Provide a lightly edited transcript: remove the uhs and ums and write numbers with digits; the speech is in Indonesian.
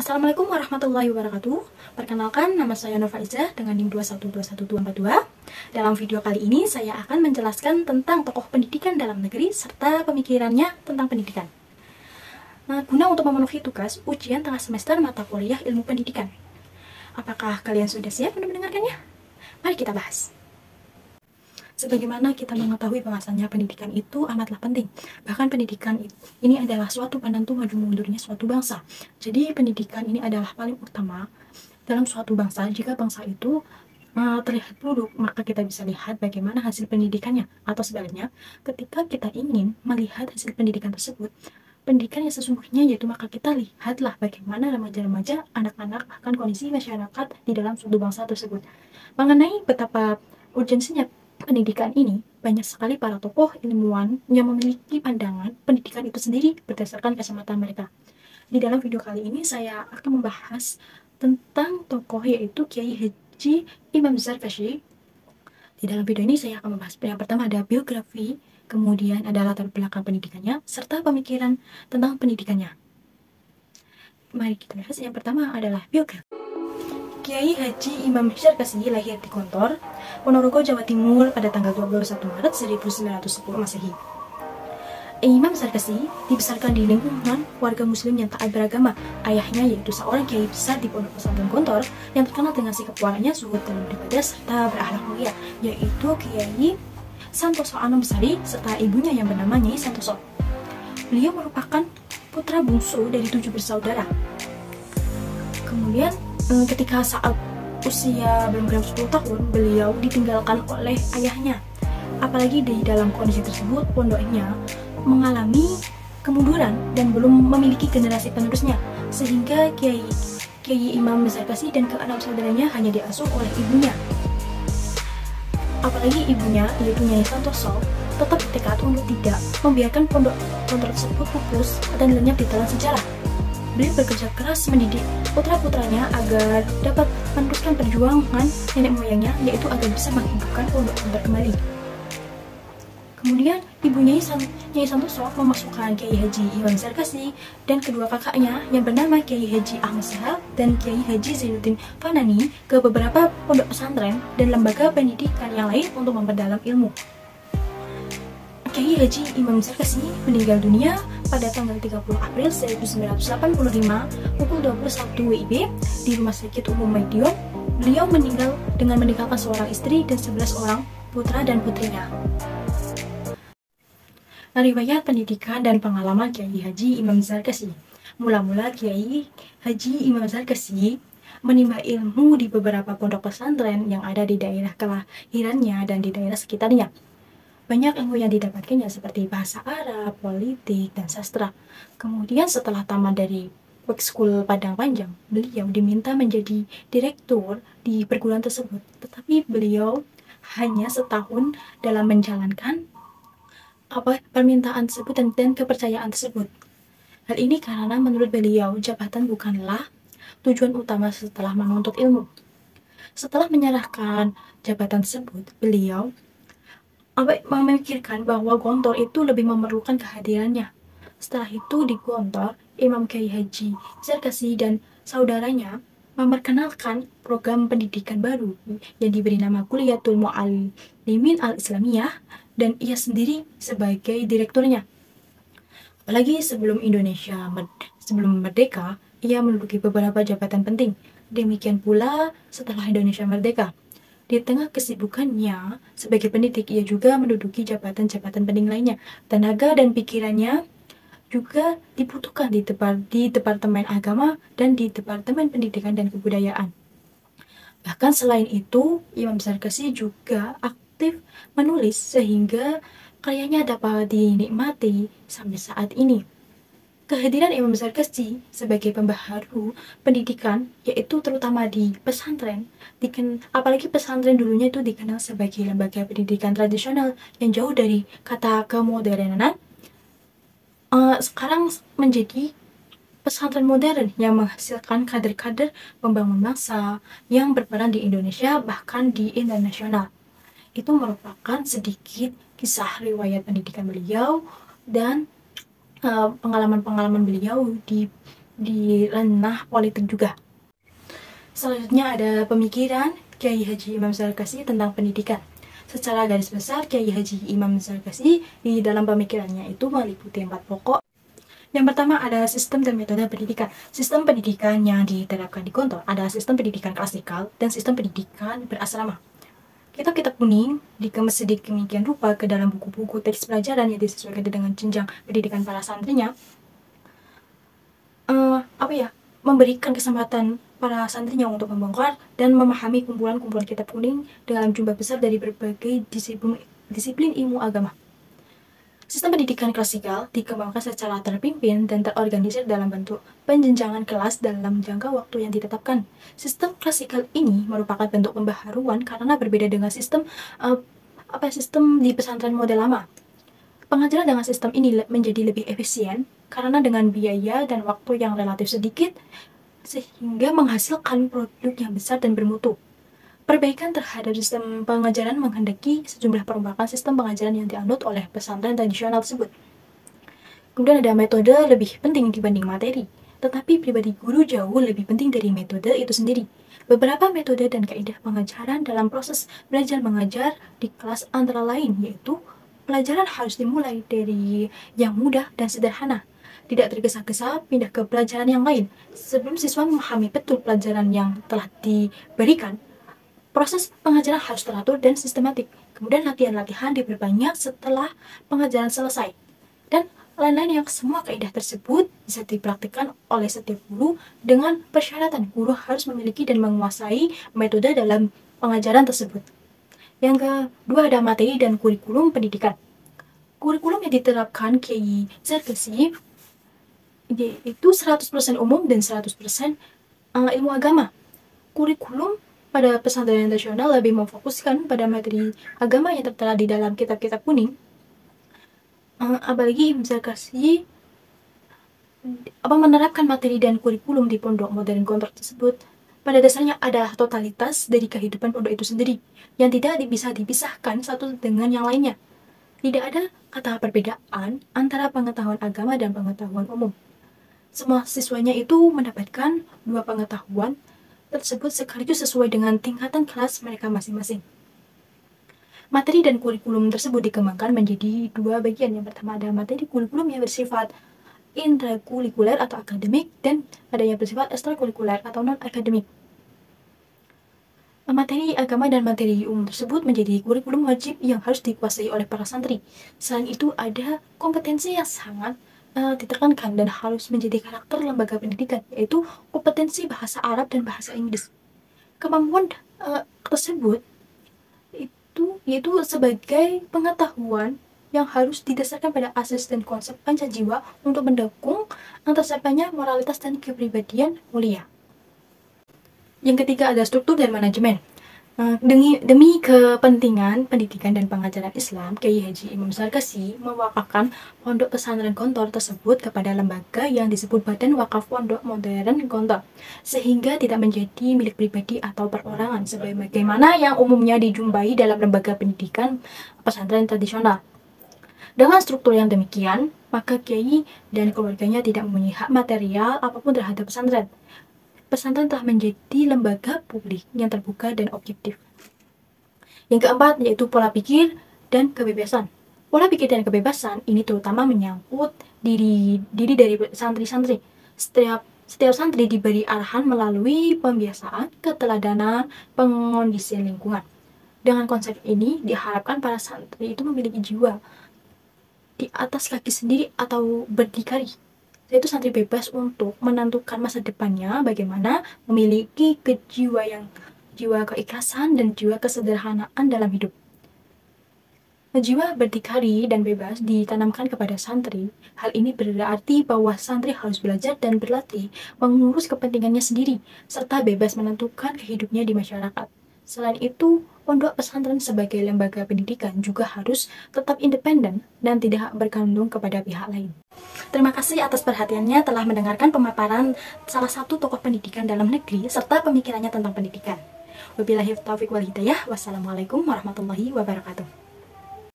Assalamualaikum warahmatullahi wabarakatuh. Perkenalkan, nama saya Nova Izzah dengan NIM 2121242. Dalam video kali ini, saya akan menjelaskan tentang tokoh pendidikan dalam negeri serta pemikirannya tentang pendidikan. Nah, guna untuk memenuhi tugas ujian tengah semester mata kuliah ilmu pendidikan. Apakah kalian sudah siap untuk mendengarkannya? Mari kita bahas. Sebagaimana kita mengetahui bahwasannya pendidikan itu amatlah penting. Bahkan pendidikan ini adalah suatu penentu maju mundurnya suatu bangsa. Jadi pendidikan ini adalah paling utama dalam suatu bangsa. Jika bangsa itu terlihat buruk, maka kita bisa lihat bagaimana hasil pendidikannya. Atau sebaliknya, ketika kita ingin melihat hasil pendidikan tersebut, pendidikan yang sesungguhnya, yaitu maka kita lihatlah bagaimana remaja-remaja, anak-anak, bahkan kondisi masyarakat di dalam suatu bangsa tersebut. Mengenai betapa urgensinya pendidikan ini, banyak sekali para tokoh ilmuwan yang memiliki pandangan pendidikan itu sendiri berdasarkan kacamata mereka. Di dalam video kali ini saya akan membahas tentang tokoh yaitu Kiai Haji Imam Zarkashi. Di dalam video ini saya akan membahas yang pertama ada biografi, kemudian ada latar belakang pendidikannya, serta pemikiran tentang pendidikannya. Mari kita bahas. Yang pertama adalah biografi. Kiai Haji Imam Zarkashi lahir di Gontor, Ponorogo, Jawa Timur pada tanggal 21 Maret 1910 Masehi. Imam Zarkashi dibesarkan di lingkungan warga muslim yang taat beragama. Ayahnya yaitu seorang kiai besar di Pondok Pesantren Gontor yang terkenal dengan sikap waraknya, zuhud dalam beribadah, serta berakhlak mulia, yaitu Kiai Santoso Anumsari serta ibunya yang bernama Nyai Santoso. Beliau merupakan putra bungsu dari 7 bersaudara. Kemudian ketika saat usia belum genap 10 tahun, beliau ditinggalkan oleh ayahnya. Apalagi di dalam kondisi tersebut, pondoknya mengalami kemunduran dan belum memiliki generasi penerusnya, sehingga Kiai Imam Zarkashi dan ke-6 saudaranya hanya diasuh oleh ibunya. Apalagi ibunya, yaitu Nyai Santoso, tetap bertekad untuk tidak membiarkan pondok tersebut pupus dan lenyap di telan sejarah. Beliau bekerja keras mendidik putra-putranya agar dapat meneruskan perjuangan nenek moyangnya, yaitu agar bisa menghidupkan pondok kembali. Kemudian ibu Nyai Santoso memasukkan Kiai Haji Imam Zarkashi dan kedua kakaknya yang bernama Kiai Haji Ahmad Sahab dan Kiai Haji Zainuddin Fanani ke beberapa pondok pesantren dan lembaga pendidikan yang lain untuk memperdalam ilmu. Kiai Haji Imam Zarkashi meninggal dunia pada tanggal 30 April 1985 pukul 21 WIB di Rumah Sakit Umum Madiun. Beliau meninggal dengan meninggalkan seorang istri dan 11 orang putra dan putrinya. Riwayat pendidikan dan pengalaman Kiai Haji Imam Zarkashi. Mula-mula Kiai Haji Imam Zarkashi menimba ilmu di beberapa pondok pesantren yang ada di daerah kelahirannya dan di daerah sekitarnya. Banyak ilmu yang didapatkannya seperti bahasa Arab, politik, dan sastra. Kemudian setelah tamat dari School Padang Panjang, beliau diminta menjadi direktur di perguruan tersebut. Tetapi beliau hanya setahun dalam menjalankan permintaan tersebut dan kepercayaan tersebut. Hal ini karena menurut beliau jabatan bukanlah tujuan utama setelah menuntut ilmu. Setelah menyerahkan jabatan tersebut, beliau memikirkan bahwa Gontor itu lebih memerlukan kehadirannya. Setelah itu di Gontor, Imam Kiai Haji Zarkashi dan saudaranya memperkenalkan program pendidikan baru yang diberi nama Kuliatul Mu'allimin Al-Islamiyah dan ia sendiri sebagai direkturnya. Apalagi sebelum merdeka, ia menduduki beberapa jabatan penting. Demikian pula setelah Indonesia merdeka. Di tengah kesibukannya sebagai pendidik, ia juga menduduki jabatan-jabatan penting lainnya. Tenaga dan pikirannya juga dibutuhkan di Departemen Agama dan di Departemen Pendidikan dan Kebudayaan. Bahkan selain itu, Imam Zarkashi juga aktif menulis sehingga karyanya dapat dinikmati sampai saat ini. Kehadiran Imam Zarkashi sebagai pembaharu pendidikan, yaitu terutama di pesantren, apalagi pesantren dulunya itu dikenal sebagai lembaga pendidikan tradisional yang jauh dari kata kemodernan, sekarang menjadi pesantren modern yang menghasilkan kader-kader pembangun bangsa yang berperan di Indonesia bahkan di internasional. Itu merupakan sedikit kisah riwayat pendidikan beliau dan pengalaman-pengalaman beliau di di ranah politik juga. Selanjutnya ada pemikiran Kiai Haji Imam Zarkasi tentang pendidikan. Secara garis besar, Kiai Haji Imam Zarkasi di dalam pemikirannya itu meliputi 4 pokok. Yang pertama ada sistem dan metode pendidikan. Sistem pendidikan yang diterapkan di Gontor adalah sistem pendidikan klasikal dan sistem pendidikan berasrama. Kitab-kitab kuning dikemas sedemikian rupa ke dalam buku-buku teks pelajaran yang disesuaikan dengan jenjang pendidikan para santrinya. Memberikan kesempatan para santrinya untuk membongkar dan memahami kumpulan-kumpulan kitab kuning dalam jumlah besar dari berbagai disiplin ilmu agama. Sistem pendidikan klasikal dikembangkan secara terpimpin dan terorganisir dalam bentuk penjenjangan kelas dalam jangka waktu yang ditetapkan. Sistem klasikal ini merupakan bentuk pembaharuan karena berbeda dengan sistem di pesantren model lama. Pengajaran dengan sistem ini menjadi lebih efisien karena dengan biaya dan waktu yang relatif sedikit, sehingga menghasilkan produk yang besar dan bermutu. Perbaikan terhadap sistem pengajaran menghendaki sejumlah perombakan sistem pengajaran yang dianut oleh pesantren tradisional tersebut. Kemudian ada metode lebih penting dibanding materi, tetapi pribadi guru jauh lebih penting dari metode itu sendiri. Beberapa metode dan kaidah pengajaran dalam proses belajar mengajar di kelas antara lain yaitu pelajaran harus dimulai dari yang mudah dan sederhana, tidak tergesa-gesa pindah ke pelajaran yang lain. Sebelum siswa memahami betul pelajaran yang telah diberikan, proses pengajaran harus teratur dan sistematik. Kemudian latihan-latihan diperbanyak setelah pengajaran selesai. Dan lain-lain yang semua kaidah tersebut bisa dipraktikkan oleh setiap guru dengan persyaratan guru harus memiliki dan menguasai metode dalam pengajaran tersebut. Yang kedua ada materi dan kurikulum pendidikan. Kurikulum yang diterapkan Kiai Zarkasi yaitu 100% umum dan 100% ilmu agama. Kurikulum pada pesantren nasional lebih memfokuskan pada materi agama yang tertera di dalam kitab-kitab kuning. Apalagi Imam Zarkasi menerapkan materi dan kurikulum di pondok modern Gontor tersebut pada dasarnya adalah totalitas dari kehidupan pondok itu sendiri yang tidak bisa dipisahkan satu dengan yang lainnya. Tidak ada kata perbedaan antara pengetahuan agama dan pengetahuan umum. Semua siswanya itu mendapatkan dua pengetahuan tersebut sekaligus sesuai dengan tingkatan kelas mereka masing-masing. Materi dan kurikulum tersebut dikembangkan menjadi dua bagian. Yang pertama ada materi kurikulum yang bersifat intrakurikuler atau akademik dan ada yang bersifat ekstrakurikuler atau non-akademik. Materi agama dan materi umum tersebut menjadi kurikulum wajib yang harus dikuasai oleh para santri. Selain itu ada kompetensi yang sangat ditekankan dan harus menjadi karakter lembaga pendidikan, yaitu kompetensi bahasa Arab dan bahasa Inggris. Kemampuan tersebut yaitu sebagai pengetahuan yang harus didasarkan pada asas dan konsep pancajiwa untuk mendukung tercapainya moralitas dan kepribadian mulia. Yang ketiga ada struktur dan manajemen. Demi kepentingan pendidikan dan pengajaran Islam, Kiai Haji Imam Zarkasi mewakafkan pondok pesantren Gontor tersebut kepada lembaga yang disebut Badan Wakaf Pondok Modern Gontor, sehingga tidak menjadi milik pribadi atau perorangan sebagaimana yang umumnya dijumpai dalam lembaga pendidikan pesantren tradisional. Dengan struktur yang demikian, maka Kiai dan keluarganya tidak mempunyai hak material apapun terhadap pesantren. Pesantren telah menjadi lembaga publik yang terbuka dan objektif. Yang keempat yaitu pola pikir dan kebebasan. Pola pikir dan kebebasan ini terutama menyangkut diri dari santri-santri. Setiap santri diberi arahan melalui pembiasaan, keteladanan, pengondisian lingkungan. Dengan konsep ini diharapkan para santri itu memiliki jiwa di atas kaki sendiri atau berdikari, yaitu santri bebas untuk menentukan masa depannya bagaimana memiliki jiwa keikhlasan dan jiwa kesederhanaan dalam hidup. Jiwa berdikari dan bebas ditanamkan kepada santri. Hal ini berarti bahwa santri harus belajar dan berlatih mengurus kepentingannya sendiri serta bebas menentukan kehidupnya di masyarakat. Selain itu, pondok pesantren sebagai lembaga pendidikan juga harus tetap independen dan tidak bergantung kepada pihak lain. Terima kasih atas perhatiannya telah mendengarkan pemaparan salah satu tokoh pendidikan dalam negeri serta pemikirannya tentang pendidikan. Wabillahi taufiq wal hidayah. Wassalamualaikum warahmatullahi wabarakatuh.